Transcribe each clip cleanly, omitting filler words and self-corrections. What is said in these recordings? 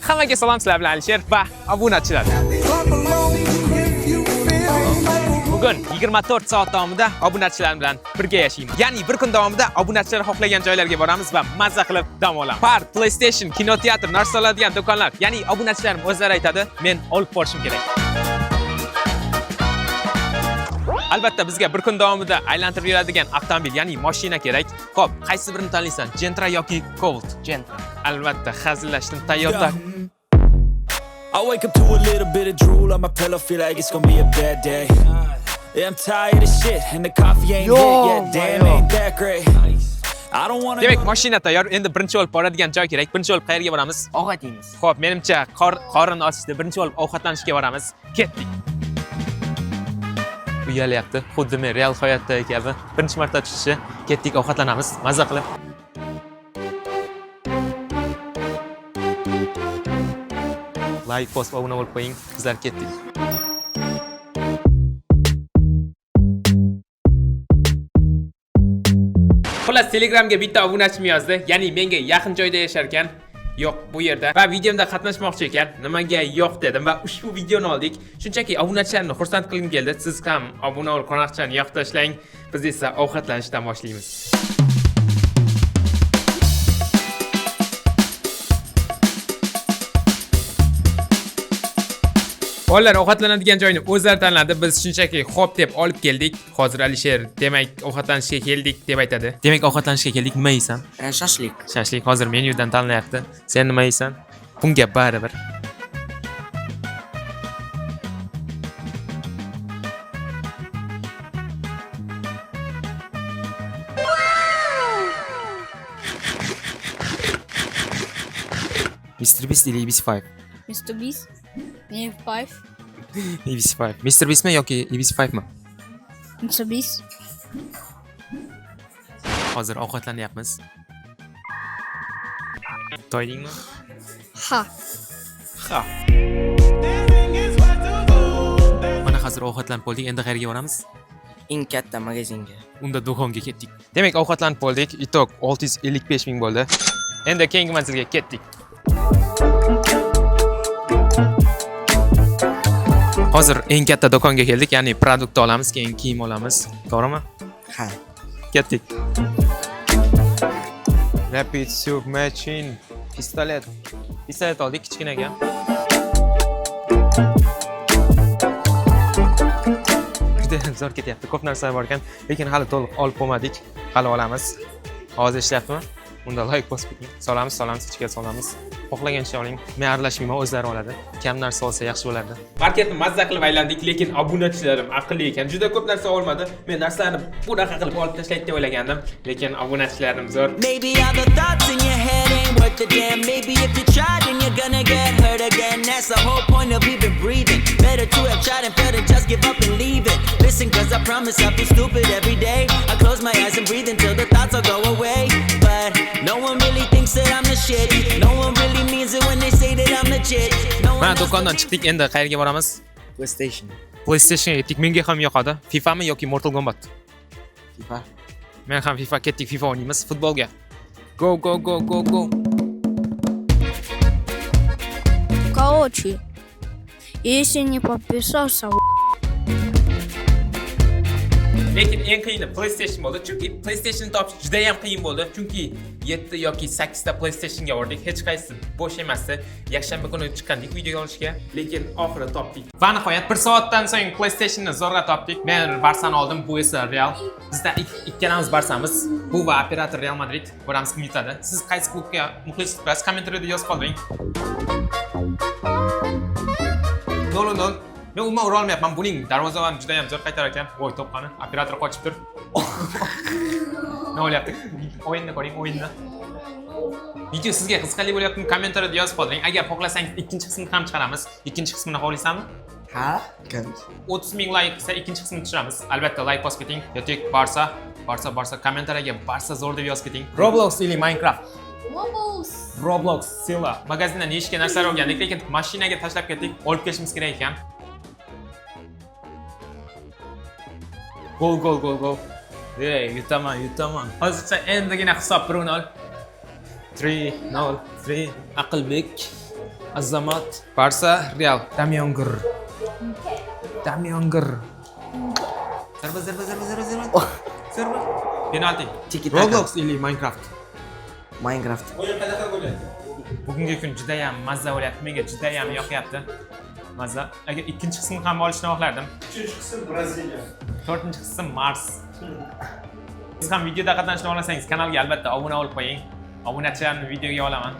Hammaga salom, sizlar bilan Alisher va obunachilar. Bugun 24 soat davomida obunachilar bilan birga yashaymiz. Ya'ni bir kun davomida obunachilar xohlagan joylarga boramiz va mazza qilib dam olamiz. Park, PlayStation, kinoteatr, narsa oladigan do'konlar, ya'ni obunachilarim o'zlari aytadi, men olib borishim kerak. Albatta bizga bir kun davomida aylantirib yuradigan avtomobil, ya'ni mashina kerak. Xo'p, qaysi birini tanlaysan? Gentra yoki Colt? Gentra. Albatta, hazillashdim. Toyota. I wake up to a little bit of drool on my pillow, feel like it's gonna be a bad day. Yeah, I'm tired of shit and the coffee ain't hit yet. Damn, ain't that great. I don't wanna. Demak, mashina tayyor. Endi birinchi bo'lib boradigan joy kerak. Birinchi bo'lib qayerga boramiz? Ovqat yeymiz. Xo'p, menimcha qorin ochishdi. Birinchi bo'lib ovqatlanishga boramiz. Ketdik. Uyalyapti. Xuddi men real hayotdagi kabi. Birinchi marta tushishi. Ketdik, ovqatlanamiz. Mazza qilib. Like, post va obuna bo'lib qo'ying. Bizlar ketdik. Xullas, Telegramga bitta obunachim yozdi. Ya'ni menga yaqin joyda yashar ekan. Yo'q, bu yerda va videomda qatnashmoqchi ekan. Nimaga yo'q dedim va ushbu videoni oldik. Shunchaki obunachilarni xursand qilgim keldi. Siz ham obuna bo'lib qo'ng'iroqchani yoqib tashlang. Biz esa ovqatlanishdan boshlaymiz. Olar ovqatlanadigan joyni o'zlari tanladi. Biz shunchaki xo'p deb olib keldik. Hozir Alisher, demak ovqatlanishga keldik deb aytadi. Demak ovqatlanishga keldik. Nima yeysan? Shashlik. Shashlik hozir menyudan tanlayapti. Sen nima yeysan? Bunga baribir. Mr. Beast или EBC5? Mr. Beast, EBC5. EBC5. Mr. Beast mi yoki EBC5 mi? Mr. Beast. Hozir ovqatlanyapmiz. To'ydingmi? Ha. Ha. Mana hozir ovqatlanib bo'ldik. Endi qayerga boramiz? Eng katta magazinga. Unda do'konga ketdik. Demak, ovqatlanib bo'ldik. Itok 655 ming bo'ldi. Endi keyingi manzilga ketdik. Hozir eng katta do'konga keldik, ya'ni produkt olamiz, keyin kiyim olamiz. To'g'rimi? Ha. Ketdik. Rapid Soup Machine. Pistolet. Pistolet oldik, kichkinaga. Juda zo'r ketyapti. Ko'p narsa bor ekan, lekin hali to'liq olib bo'lmadik. Hali olamiz. Hozir ishlayaptimi? Unda like bosib keting. Solamiz, ichiga solamiz. Xohlagancha oling. Men aralashmayman, o'zlari oladi. Kam narsa olsa yaxshi bo'lardi. Marketni mazza qilib aylandik, lekin obunachilarim aqlli ekan. Juda ko'p narsa olmadi. Men narsalarni bunaqa qilib olib tashlaydi deb o'ylagandim, lekin obunachilarim zo'r. Maybe all the thoughts in your head ain't worth a damn. Maybe if you try then you're gonna get hurt again. That's the whole point of even breathing. Better to have tried and failed than just give up and leave it. Listen, cause I promise I'll be stupid every day. I close my eyes and breathe until the thoughts all go away. But no one really thinks that I'm the shit. No one really means it when they say that I'm legit. Mana do'kondan chiqdik, endi qayerga boramiz? PlayStation. PlayStationga ketdik. Menga ham yoqadi. FIFA mi yoki Mortal Kombat? FIFA. Men ham FIFA ketdik, FIFA o'ynaymiz futbolga. Go go go go go. Короче, если не подписался, Lekin eng qiyini PlayStation bo'ldi. Chunki PlayStation topish juda ham qiyin bo'ldi. Chunki 7 yoki 8 ta PlayStationga bordik. Hech qaysi bo'sh emasdi. Yakshanba kuni chiqqandik video olishga, lekin oxiri topdik. Va nihoyat 1 soatdan so'ng PlayStation'ni zo'rg'a topdik. Men Barsani oldim, bu esa Real. Bizda ikkalamiz Barsamiz. Bu va operator Real Madrid. Ko'ramiz kim yutadi. Siz qaysi klubga muxlislik qilasiz? Kommentariyada yozib qoldiring. 0-0. Men umuman ura olmayapman. Buning darvozabon juda ham zo'r qaytar ekan. Voy, to'pqani. Operator qochib tur. Nima bo'lyapti? O'yinni ko'ring, o'yinni. Video sizga qiziqarli bo'lyaptimi? Kommentariyada yozib qoldiring. Agar xohlasangiz ikkinchi qismini ham chiqaramiz. Ikkinchi qismini xohlaysanmi? Ha? Kim? 30 ming like qilsa ikkinchi qismini tushiramiz. Albatta like bosib keting. Yoki Barsa kommentariyaga Barsa zo'r deb yozib keting. Roblox ili Minecraft. Roblox Sila. Magazindan yeyishga narsalar olgandik, lekin mashinaga tashlab ketdik. Olib kelishimiz kerak ekan. Gol. Yutaman. Hozircha endigina hisob 1-0. 3-0. Aqlbek. Azamat, Barsa, Real. Damian Gr. Zarba. Penalti. Tiki-taka. Roblox ili Minecraft. Minecraft. Bugungi kun juda ham mazza bo'lyapti. Menga juda ham yoqyapti. Mazza. Agar ikkinchi qismini ham olishni xohlardim. 3-qism Braziliya. 4-qism Mars. Siz ham videoda qatnashni xohlasangiz kanalga albatta obuna bo'lib qo'ying. Obunachilarni videoga olaman.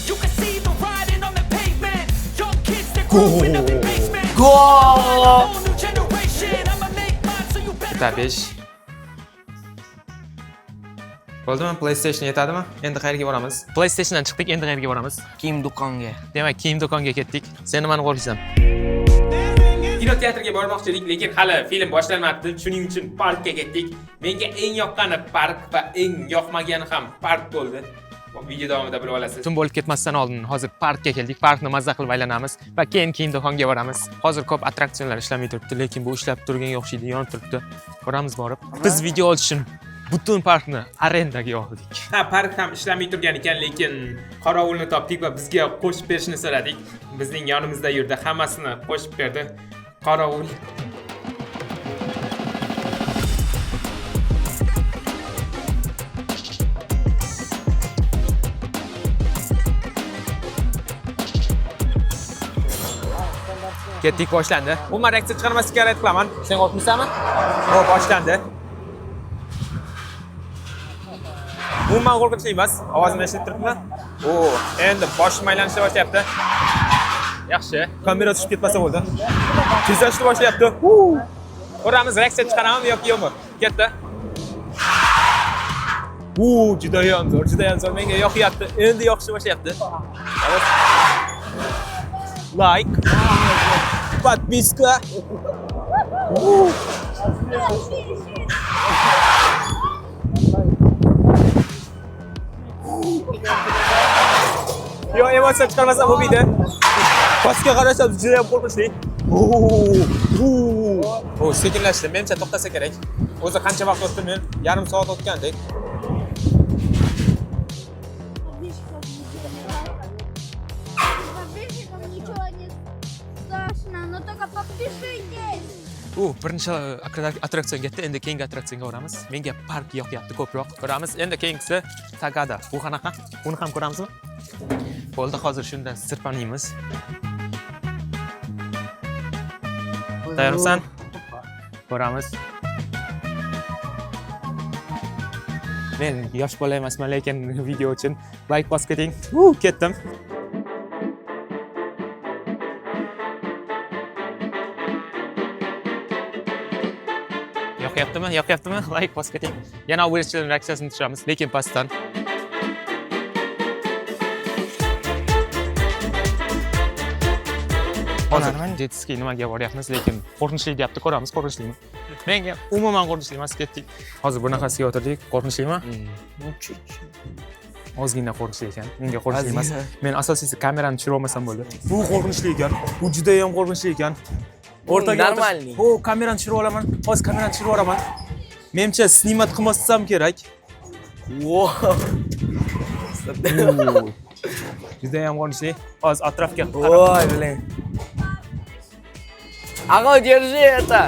You can see the riding on the pavement. Young kids that growing up in basement. Gol! Whole new generation. I'ma make mine, so you better. 5. Bo'ldimi? PlayStation yetadimi? Endi qayerga boramiz? PlayStationdan chiqdik, endi qayerga boramiz? Kiyim do'konga. Demak, kiyim do'konga ketdik. Sen nimani qo'rqasan? Kinoteatrga bormoqchi edik, lekin hali film boshlanmabdi. Shuning uchun parkka ketdik. Menga eng yoqqani park va eng yoqmagani ham park bo'ldi. Video davomida bilib olasiz. Tun bo'lib ketmasdan oldin hozir parkka keldik. Parkni mazza qilib aylanamiz va keyin kiyim do'konga boramiz. Hozir ko'p attraksionlar ishlamay turibdi, lekin bu ishlab turganga o'xshaydi, yonib turibdi. Boramiz borib. Biz video olish uchun butun parkni arendaga oldik. Ha, park ham ishlamay turgan ekan, lekin qorovulni topdik va bizga qo'shib berishni so'radik. Bizning yonimizda yurdi, hammasini qo'shib berdi. Qorovul. Ketdik, boshlandi. Umuman reaksiya chiqarmaslikka harakat qilaman. Sen qo'rqmaysanmi? Xo'p, boshlandi. Umuman qo'rqinchli emas. Ovozimni eshitib turibmi? Endi boshim aylanishga boshlayapti. Yaxshi. Kamera tushib ketmasa bo'ldi. Tezlashni boshlayapti. Ko'ramiz, reaksiya chiqaramizmi yoki yo'qmi? Ketdi. Juda ham zo'r. Menga yoqyapti. Endi yoqishni boshlayapti. Like. Подписка. Yo, emotsiya chiqarmasa bo'lmaydi. Pastga qarasam juda ham qo'rqinchli. Sekinlashdi. Menimcha to'xtasa kerak. O'zi qancha vaqt o'tdi men? Yarim soat o'tgandek. Но только подпишитесь! Birinchi attraksion ketdi, endi keyingi attraksionga boramiz. Menga park yoqyapti ko'proq. Ko'ramiz. Endi keyingisi Tagada. Bu qanaqa? Buni ham ko'ramizmi? Bo'ldi, hozir shunda sirpanamiz. Tayyormisan? Ko'ramiz. Men yosh bola emasman, lekin video uchun like bosib keting. Ketdim. Yoqyaptimi? Like bosib keting. Yana o'yinchilar reaksiyasini tushiramiz, lekin pastdan. Hozir jetski nimaga boryapmiz, lekin qo'rqinchli deyapti, ko'ramiz, qo'rqinchlimi? Menga umuman qo'rqinchli emas, ketdik. Hozir bunaqasiga o'tirdik, qo'rqinchlimi? Ozgina qo'rqinchli ekan. Menga qo'rqinchli emas. Men asosiysi kamerani tushirib olmasam bo'ldi. Bu qo'rqinchli ekan. Bu juda ham qo'rqinchli ekan. O'rtaga Normalniy. kamerani tushirib olaman. Hozir kamerani tushirib olaman. Menimcha snimat qilmasam kerak. Juda ham qo'rqinchli. Hozir atrofga Ой, блин. Ага, держи это.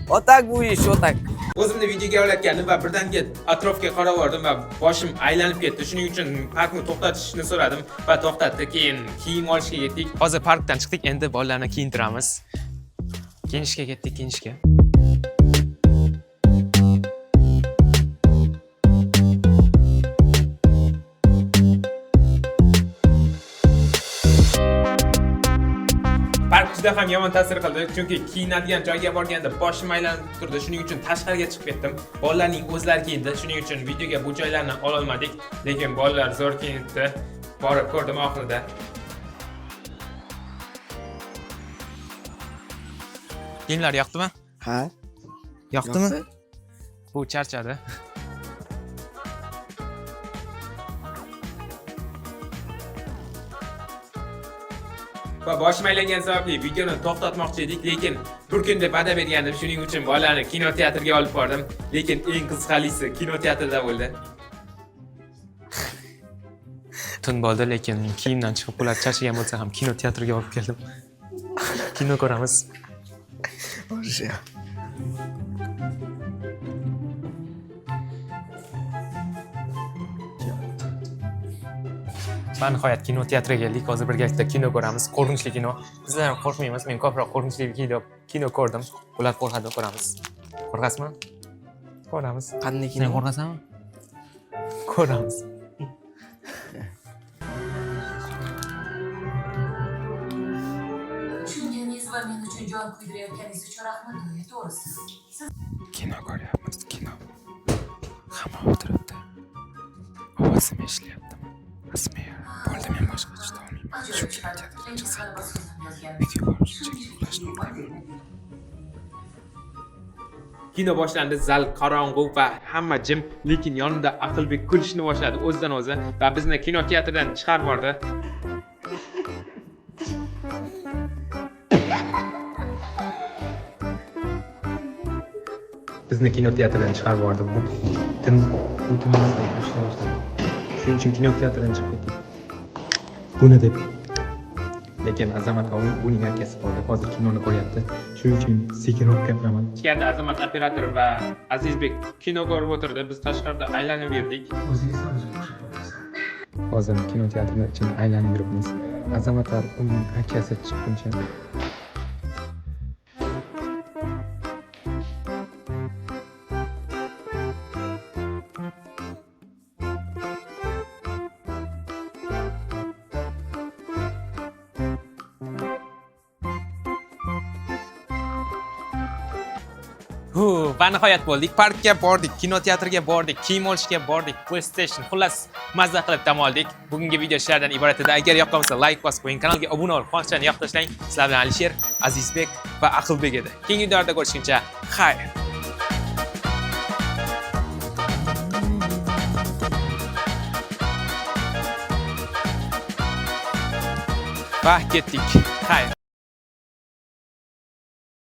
Вот так будешь, вот так. O'zimni videoga olayotganim va birdan atrofga qarab bordim va boshim aylanib ketdi. Shuning uchun parkni to'xtatishni so'radim va to'xtatdi. Keyin kiyim olishga ketdik. Hozir parkdan chiqdik, endi bolalarni kiyintiramiz. Kiyinishga ketdik, kiyinishga. Park juda ham yomon ta'sir qildi, chunki kiyinadigan joyga borganda boshim aylanib turdi. Shuning uchun tashqariga chiqib ketdim. Bolalarning o'zlari kiyindi. Shuning uchun videoga bu joylarni ola olmadik, lekin bolalar zo'r kiyindi. Borib ko'rdim oxirida. Kiyimlar yoqdimi? Ha? Yoqdimi? Bu charchadi. Va boshim aylangan sababli videoni to'xtatmoqchi edik, lekin bir kun deb va'da bergandim. Shuning uchun bolalarni kinoteatrga olib bordim, lekin eng qiziqarlisi kinoteatrda bo'ldi. Tun bo'ldi, lekin kiyimdan chiqib ular charchagan bo'lsa ham kino teatriga olib keldim. Kino ko'ramiz. O'sha. Va nihoyat kino teatriga keldik. Hozir birgalikda kino ko'ramiz. Qo'rqinchli kino. Bizlar ham qo'rqmaymiz. Men ko'proq qo'rqinchli kino ko'rdim. Ular qo'rqadi, ko'ramiz. Qo'rqasizmi? Ko'ramiz. Qanday Sen kino? qo'rqasanmi? Ko'ramiz. Tushunganingiz va men uchun jon kuydirayotganingiz uchun rahmat Do'ya, to'g'risi. Kino ko'ryapmiz, kino. Hamma o'tiribdi. Ovozim eshityaptimi? Rasmiy. Bo'ldi, men boshqa chida olmayman. Shu kino teatriga chiqsam, video ko'rishga uxlashni Kino boshlandi, zal qorong'u va hamma jim, lekin yonida Aqlbek kulishni boshladi o'zidan o'zi va bizni kino teatridan chiqarib yubordi. Bizni kino teatridan chiqarib yubordi. Bu tunimizda ishlay boshladi. Shuning uchun kino teatridan chiqib ketdik. Buni deb. Lekin Azamat uning akasi bo'ldi. Hozir kinoni ko'ryapti. Shuning uchun sekinroq gapiraman. Ichkarida Azamat operator va Azizbek kino ko'rib o'tirdi. Biz tashqarida aylanib yurdik. Hozir kino teatrini ichida aylanib yuribmiz. Azamat uning akasi chiqquncha va nihoyat bo'ldik. Parkga bordik, kino teatriga bordik, kiyim olishga bordik, PlayStation, xullas mazza qilib dam oldik. Bugungi video shulardan iborat edi. Agar yoqqan bo'lsa like bosib qo'ying, kanalga obuna bo'lib, qo'ng'iroqchani yoqib tashlang. Sizlar bilan Alisher, Azizbek va Aqlbek edi. Keyingi videolarda ko'rishguncha xayr. Va ketdik. Xayr.